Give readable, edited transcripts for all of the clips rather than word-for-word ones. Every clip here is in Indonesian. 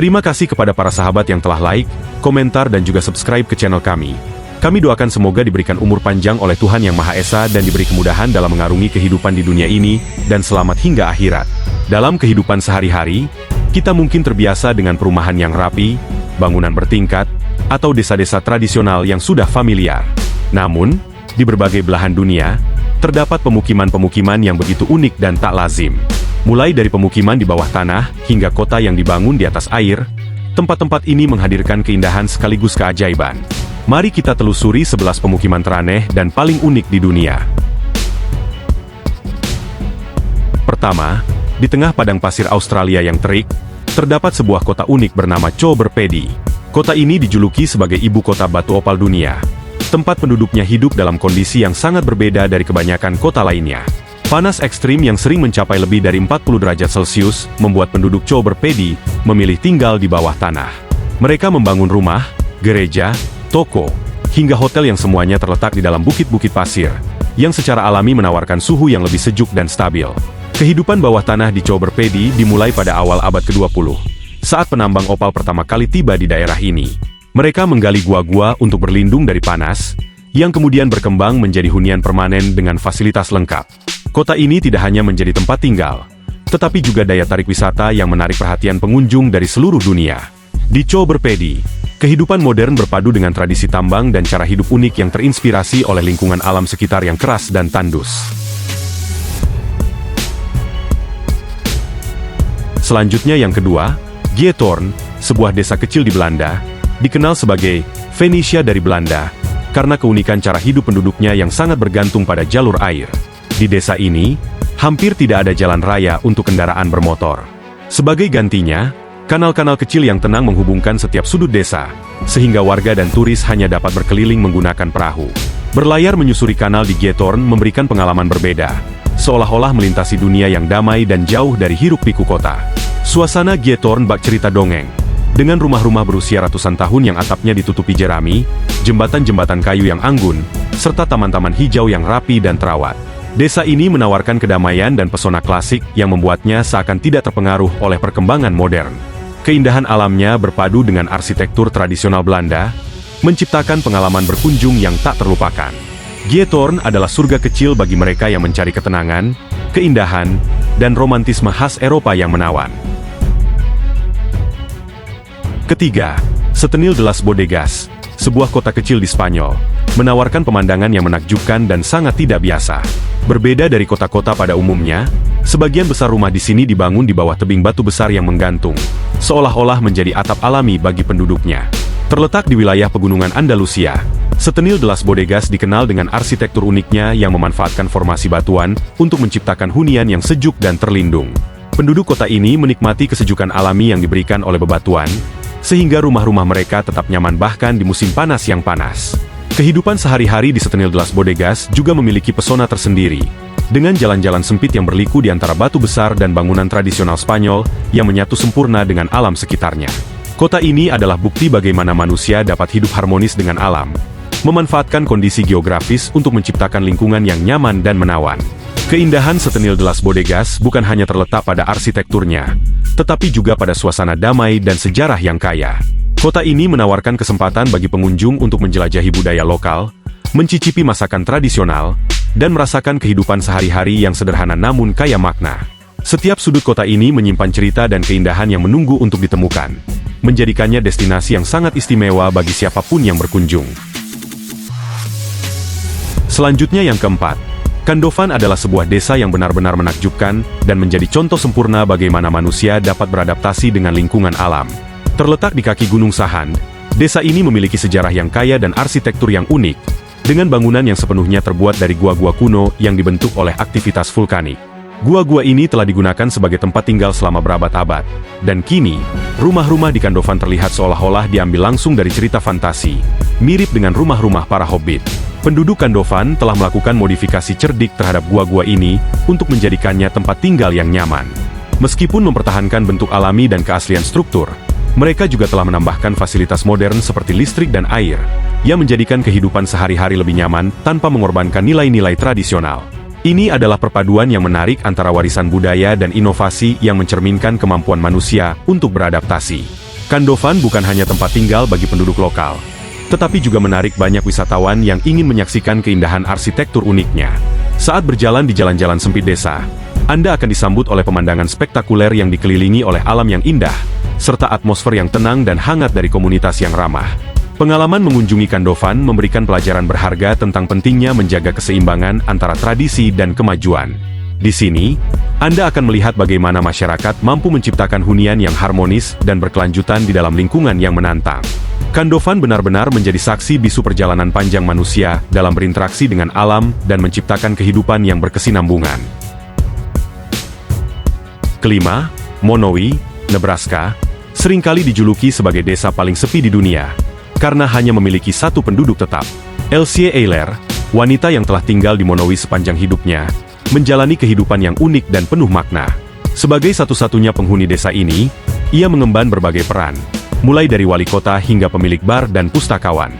Terima kasih kepada para sahabat yang telah like, komentar dan juga subscribe ke channel kami. Kami doakan semoga diberikan umur panjang oleh Tuhan Yang Maha Esa dan diberi kemudahan dalam mengarungi kehidupan di dunia ini, dan selamat hingga akhirat. Dalam kehidupan sehari-hari, kita mungkin terbiasa dengan perumahan yang rapi, bangunan bertingkat, atau desa-desa tradisional yang sudah familiar. Namun, di berbagai belahan dunia, terdapat pemukiman-pemukiman yang begitu unik dan tak lazim. Mulai dari pemukiman di bawah tanah, hingga kota yang dibangun di atas air, tempat-tempat ini menghadirkan keindahan sekaligus keajaiban. Mari kita telusuri 11 pemukiman teraneh dan paling unik di dunia. Pertama, di tengah padang pasir Australia yang terik, terdapat sebuah kota unik bernama Cober Pedy. Kota ini dijuluki sebagai ibu kota batu opal dunia. Tempat penduduknya hidup dalam kondisi yang sangat berbeda dari kebanyakan kota lainnya. Panas ekstrim yang sering mencapai lebih dari 40 derajat Celcius, membuat penduduk Cober Pedy memilih tinggal di bawah tanah. Mereka membangun rumah, gereja, toko, hingga hotel yang semuanya terletak di dalam bukit-bukit pasir, yang secara alami menawarkan suhu yang lebih sejuk dan stabil. Kehidupan bawah tanah di Cober Pedy dimulai pada awal abad ke-20, saat penambang opal pertama kali tiba di daerah ini. Mereka menggali gua-gua untuk berlindung dari panas, yang kemudian berkembang menjadi hunian permanen dengan fasilitas lengkap. Kota ini tidak hanya menjadi tempat tinggal, tetapi juga daya tarik wisata yang menarik perhatian pengunjung dari seluruh dunia. Di Cober Pedy, kehidupan modern berpadu dengan tradisi tambang dan cara hidup unik yang terinspirasi oleh lingkungan alam sekitar yang keras dan tandus. Selanjutnya yang kedua, Giethoorn, sebuah desa kecil di Belanda, dikenal sebagai Venetia dari Belanda, karena keunikan cara hidup penduduknya yang sangat bergantung pada jalur air. Di desa ini, hampir tidak ada jalan raya untuk kendaraan bermotor. Sebagai gantinya, kanal-kanal kecil yang tenang menghubungkan setiap sudut desa, sehingga warga dan turis hanya dapat berkeliling menggunakan perahu. Berlayar menyusuri kanal di Giethoorn memberikan pengalaman berbeda, seolah-olah melintasi dunia yang damai dan jauh dari hiruk-pikuk kota. Suasana Giethoorn bak cerita dongeng, dengan rumah-rumah berusia ratusan tahun yang atapnya ditutupi jerami, jembatan-jembatan kayu yang anggun, serta taman-taman hijau yang rapi dan terawat. Desa ini menawarkan kedamaian dan pesona klasik yang membuatnya seakan tidak terpengaruh oleh perkembangan modern. Keindahan alamnya berpadu dengan arsitektur tradisional Belanda, menciptakan pengalaman berkunjung yang tak terlupakan. Giethoorn adalah surga kecil bagi mereka yang mencari ketenangan, keindahan, dan romantisme khas Eropa yang menawan. Ketiga, Setenil de las Bodegas, sebuah kota kecil di Spanyol, menawarkan pemandangan yang menakjubkan dan sangat tidak biasa. Berbeda dari kota-kota pada umumnya, sebagian besar rumah di sini dibangun di bawah tebing batu besar yang menggantung, seolah-olah menjadi atap alami bagi penduduknya. Terletak di wilayah pegunungan Andalusia, Setenil de las Bodegas dikenal dengan arsitektur uniknya yang memanfaatkan formasi batuan untuk menciptakan hunian yang sejuk dan terlindung. Penduduk kota ini menikmati kesejukan alami yang diberikan oleh bebatuan, sehingga rumah-rumah mereka tetap nyaman bahkan di musim panas yang panas. Kehidupan sehari-hari di Setenil de las Bodegas juga memiliki pesona tersendiri, dengan jalan-jalan sempit yang berliku di antara batu besar dan bangunan tradisional Spanyol yang menyatu sempurna dengan alam sekitarnya. Kota ini adalah bukti bagaimana manusia dapat hidup harmonis dengan alam, memanfaatkan kondisi geografis untuk menciptakan lingkungan yang nyaman dan menawan. Keindahan Setenil de las Bodegas bukan hanya terletak pada arsitekturnya, tetapi juga pada suasana damai dan sejarah yang kaya. Kota ini menawarkan kesempatan bagi pengunjung untuk menjelajahi budaya lokal, mencicipi masakan tradisional, dan merasakan kehidupan sehari-hari yang sederhana namun kaya makna. Setiap sudut kota ini menyimpan cerita dan keindahan yang menunggu untuk ditemukan, menjadikannya destinasi yang sangat istimewa bagi siapapun yang berkunjung. Selanjutnya yang keempat, Kandofan adalah sebuah desa yang benar-benar menakjubkan dan menjadi contoh sempurna bagaimana manusia dapat beradaptasi dengan lingkungan alam. Terletak di kaki Gunung Sahand, desa ini memiliki sejarah yang kaya dan arsitektur yang unik, dengan bangunan yang sepenuhnya terbuat dari gua-gua kuno yang dibentuk oleh aktivitas vulkanik. Gua-gua ini telah digunakan sebagai tempat tinggal selama berabad-abad, dan kini, rumah-rumah di Kandofan terlihat seolah-olah diambil langsung dari cerita fantasi, mirip dengan rumah-rumah para hobbit. Penduduk Kandofan telah melakukan modifikasi cerdik terhadap gua-gua ini untuk menjadikannya tempat tinggal yang nyaman. Meskipun mempertahankan bentuk alami dan keaslian struktur, mereka juga telah menambahkan fasilitas modern seperti listrik dan air, yang menjadikan kehidupan sehari-hari lebih nyaman tanpa mengorbankan nilai-nilai tradisional. Ini adalah perpaduan yang menarik antara warisan budaya dan inovasi yang mencerminkan kemampuan manusia untuk beradaptasi. Kandofan bukan hanya tempat tinggal bagi penduduk lokal, tetapi juga menarik banyak wisatawan yang ingin menyaksikan keindahan arsitektur uniknya. Saat berjalan di jalan-jalan sempit desa, Anda akan disambut oleh pemandangan spektakuler yang dikelilingi oleh alam yang indah, serta atmosfer yang tenang dan hangat dari komunitas yang ramah. Pengalaman mengunjungi Kandofan memberikan pelajaran berharga tentang pentingnya menjaga keseimbangan antara tradisi dan kemajuan. Di sini, Anda akan melihat bagaimana masyarakat mampu menciptakan hunian yang harmonis dan berkelanjutan di dalam lingkungan yang menantang. Kandofan benar-benar menjadi saksi bisu perjalanan panjang manusia dalam berinteraksi dengan alam dan menciptakan kehidupan yang berkesinambungan. Kelima, Monowi, Nebraska, seringkali dijuluki sebagai desa paling sepi di dunia, karena hanya memiliki satu penduduk tetap. Elsie Eiler, wanita yang telah tinggal di Monowi sepanjang hidupnya, menjalani kehidupan yang unik dan penuh makna. Sebagai satu-satunya penghuni desa ini, ia mengemban berbagai peran, mulai dari wali kota hingga pemilik bar dan pustakawan.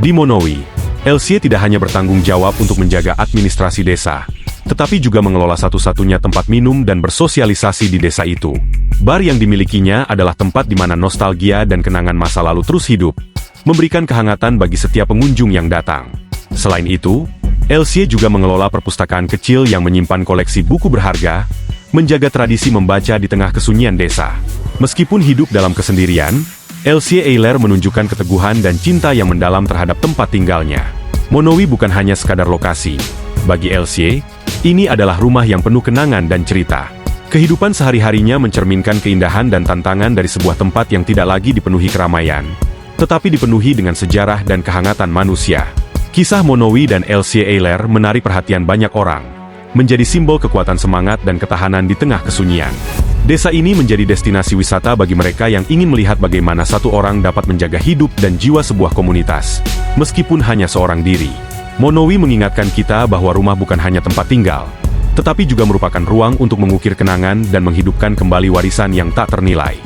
Di Monowi, Elsie tidak hanya bertanggung jawab untuk menjaga administrasi desa, tetapi juga mengelola satu-satunya tempat minum dan bersosialisasi di desa itu. Bar yang dimilikinya adalah tempat di mana nostalgia dan kenangan masa lalu terus hidup, memberikan kehangatan bagi setiap pengunjung yang datang. Selain itu, Elsie juga mengelola perpustakaan kecil yang menyimpan koleksi buku berharga, menjaga tradisi membaca di tengah kesunyian desa. Meskipun hidup dalam kesendirian, Elsie Eiler menunjukkan keteguhan dan cinta yang mendalam terhadap tempat tinggalnya. Monowi bukan hanya sekadar lokasi. Bagi Elsie, ini adalah rumah yang penuh kenangan dan cerita. Kehidupan sehari-harinya mencerminkan keindahan dan tantangan dari sebuah tempat yang tidak lagi dipenuhi keramaian, tetapi dipenuhi dengan sejarah dan kehangatan manusia. Kisah Monowi dan Elsie Eiler menarik perhatian banyak orang, menjadi simbol kekuatan semangat dan ketahanan di tengah kesunyian. Desa ini menjadi destinasi wisata bagi mereka yang ingin melihat bagaimana satu orang dapat menjaga hidup dan jiwa sebuah komunitas, meskipun hanya seorang diri. Monowi mengingatkan kita bahwa rumah bukan hanya tempat tinggal, tetapi juga merupakan ruang untuk mengukir kenangan dan menghidupkan kembali warisan yang tak ternilai.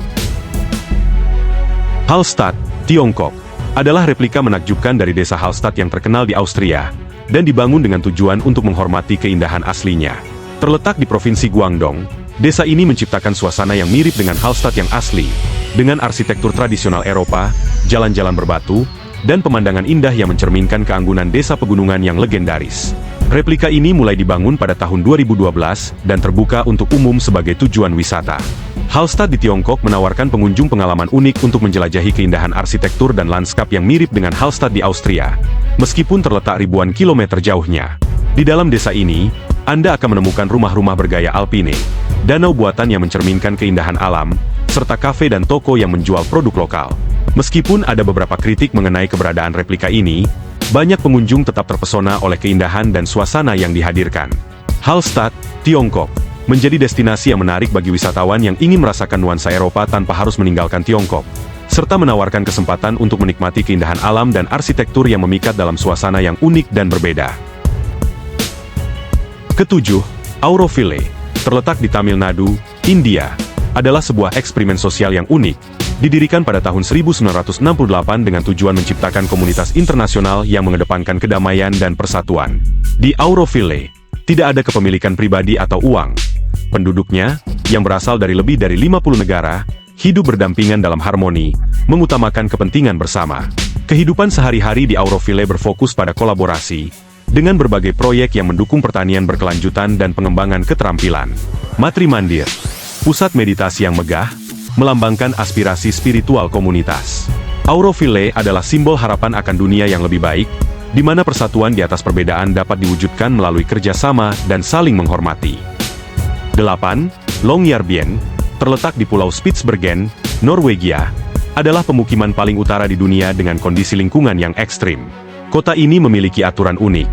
Hallstatt, Tiongkok, adalah replika menakjubkan dari desa Hallstatt yang terkenal di Austria, dan dibangun dengan tujuan untuk menghormati keindahan aslinya. Terletak di Provinsi Guangdong, desa ini menciptakan suasana yang mirip dengan Hallstatt yang asli, dengan arsitektur tradisional Eropa, jalan-jalan berbatu, dan pemandangan indah yang mencerminkan keanggunan desa pegunungan yang legendaris. Replika ini mulai dibangun pada tahun 2012 dan terbuka untuk umum sebagai tujuan wisata. Hallstatt di Tiongkok menawarkan pengunjung pengalaman unik untuk menjelajahi keindahan arsitektur dan lanskap yang mirip dengan Hallstatt di Austria, meskipun terletak ribuan kilometer jauhnya. Di dalam desa ini, Anda akan menemukan rumah-rumah bergaya alpine, danau buatan yang mencerminkan keindahan alam, serta kafe dan toko yang menjual produk lokal. Meskipun ada beberapa kritik mengenai keberadaan replika ini, banyak pengunjung tetap terpesona oleh keindahan dan suasana yang dihadirkan. Hallstatt, Tiongkok, menjadi destinasi yang menarik bagi wisatawan yang ingin merasakan nuansa Eropa tanpa harus meninggalkan Tiongkok, serta menawarkan kesempatan untuk menikmati keindahan alam dan arsitektur yang memikat dalam suasana yang unik dan berbeda. Ketujuh, Auroville, terletak di Tamil Nadu, India, adalah sebuah eksperimen sosial yang unik, didirikan pada tahun 1968 dengan tujuan menciptakan komunitas internasional yang mengedepankan kedamaian dan persatuan. Di Auroville, tidak ada kepemilikan pribadi atau uang. Penduduknya, yang berasal dari lebih dari 50 negara, hidup berdampingan dalam harmoni, mengutamakan kepentingan bersama. Kehidupan sehari-hari di Auroville berfokus pada kolaborasi, dengan berbagai proyek yang mendukung pertanian berkelanjutan dan pengembangan keterampilan. Matri Mandir, pusat meditasi yang megah, melambangkan aspirasi spiritual komunitas. Auroville adalah simbol harapan akan dunia yang lebih baik, di mana persatuan di atas perbedaan dapat diwujudkan melalui kerjasama dan saling menghormati. 8. Longyearbyen, terletak di Pulau Spitsbergen, Norwegia, adalah pemukiman paling utara di dunia dengan kondisi lingkungan yang ekstrim. Kota ini memiliki aturan unik.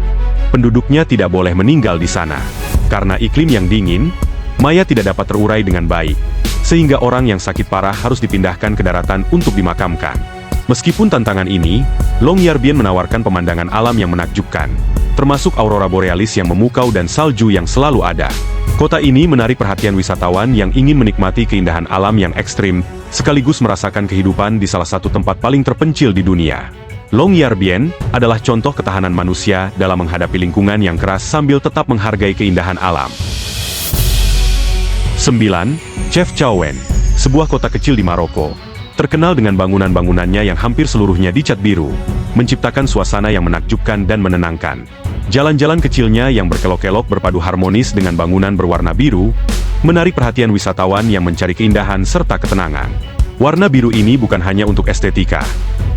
Penduduknya tidak boleh meninggal di sana. Karena iklim yang dingin, mayat tidak dapat terurai dengan baik, sehingga orang yang sakit parah harus dipindahkan ke daratan untuk dimakamkan. Meskipun tantangan ini, Longyearbyen menawarkan pemandangan alam yang menakjubkan, termasuk aurora borealis yang memukau dan salju yang selalu ada. Kota ini menarik perhatian wisatawan yang ingin menikmati keindahan alam yang ekstrim, sekaligus merasakan kehidupan di salah satu tempat paling terpencil di dunia. Longyearbyen adalah contoh ketahanan manusia dalam menghadapi lingkungan yang keras sambil tetap menghargai keindahan alam. 9. Chefchaouen, sebuah kota kecil di Maroko, terkenal dengan bangunan-bangunannya yang hampir seluruhnya dicat biru, menciptakan suasana yang menakjubkan dan menenangkan. Jalan-jalan kecilnya yang berkelok-kelok berpadu harmonis dengan bangunan berwarna biru, menarik perhatian wisatawan yang mencari keindahan serta ketenangan. Warna biru ini bukan hanya untuk estetika,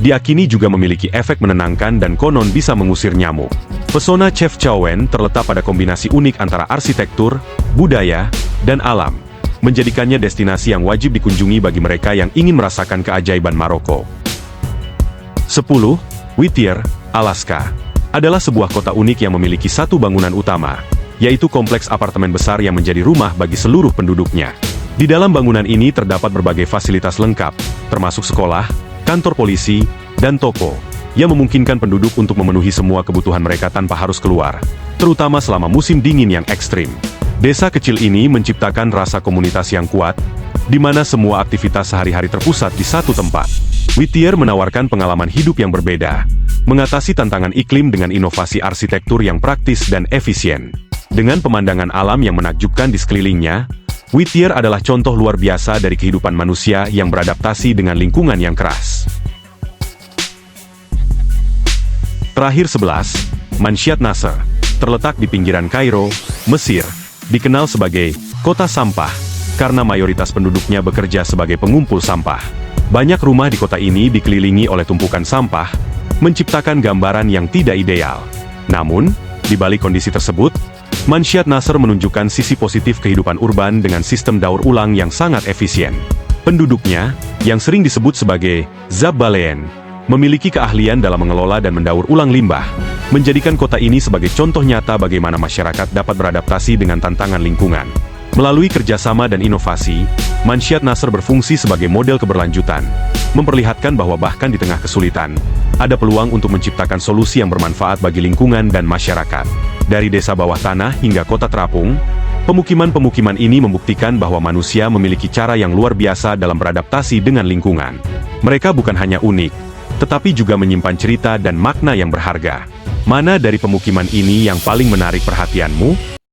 diakini juga memiliki efek menenangkan dan konon bisa mengusir nyamuk. Pesona Chefchaouen terletak pada kombinasi unik antara arsitektur, budaya, dan alam, menjadikannya destinasi yang wajib dikunjungi bagi mereka yang ingin merasakan keajaiban Maroko. 10. Whittier, Alaska, adalah sebuah kota unik yang memiliki satu bangunan utama, yaitu kompleks apartemen besar yang menjadi rumah bagi seluruh penduduknya. Di dalam bangunan ini terdapat berbagai fasilitas lengkap, termasuk sekolah, kantor polisi, dan toko, yang memungkinkan penduduk untuk memenuhi semua kebutuhan mereka tanpa harus keluar, terutama selama musim dingin yang ekstrim. Desa kecil ini menciptakan rasa komunitas yang kuat, di mana semua aktivitas sehari-hari terpusat di satu tempat. Whittier menawarkan pengalaman hidup yang berbeda, mengatasi tantangan iklim dengan inovasi arsitektur yang praktis dan efisien. Dengan pemandangan alam yang menakjubkan di sekelilingnya, Whittier adalah contoh luar biasa dari kehidupan manusia yang beradaptasi dengan lingkungan yang keras. Terakhir 11, Manshiat Nasser, terletak di pinggiran Kairo, Mesir, dikenal sebagai kota sampah, karena mayoritas penduduknya bekerja sebagai pengumpul sampah. Banyak rumah di kota ini dikelilingi oleh tumpukan sampah, menciptakan gambaran yang tidak ideal. Namun, di balik kondisi tersebut, Manshiat Nasser menunjukkan sisi positif kehidupan urban dengan sistem daur ulang yang sangat efisien. Penduduknya, yang sering disebut sebagai Zabbalaen, memiliki keahlian dalam mengelola dan mendaur ulang limbah, menjadikan kota ini sebagai contoh nyata bagaimana masyarakat dapat beradaptasi dengan tantangan lingkungan. Melalui kerjasama dan inovasi, Manshiat Nasser berfungsi sebagai model keberlanjutan, memperlihatkan bahwa bahkan di tengah kesulitan, ada peluang untuk menciptakan solusi yang bermanfaat bagi lingkungan dan masyarakat. Dari desa bawah tanah hingga kota terapung, pemukiman-pemukiman ini membuktikan bahwa manusia memiliki cara yang luar biasa dalam beradaptasi dengan lingkungan. Mereka bukan hanya unik, tetapi juga menyimpan cerita dan makna yang berharga. Mana dari pemukiman ini yang paling menarik perhatianmu?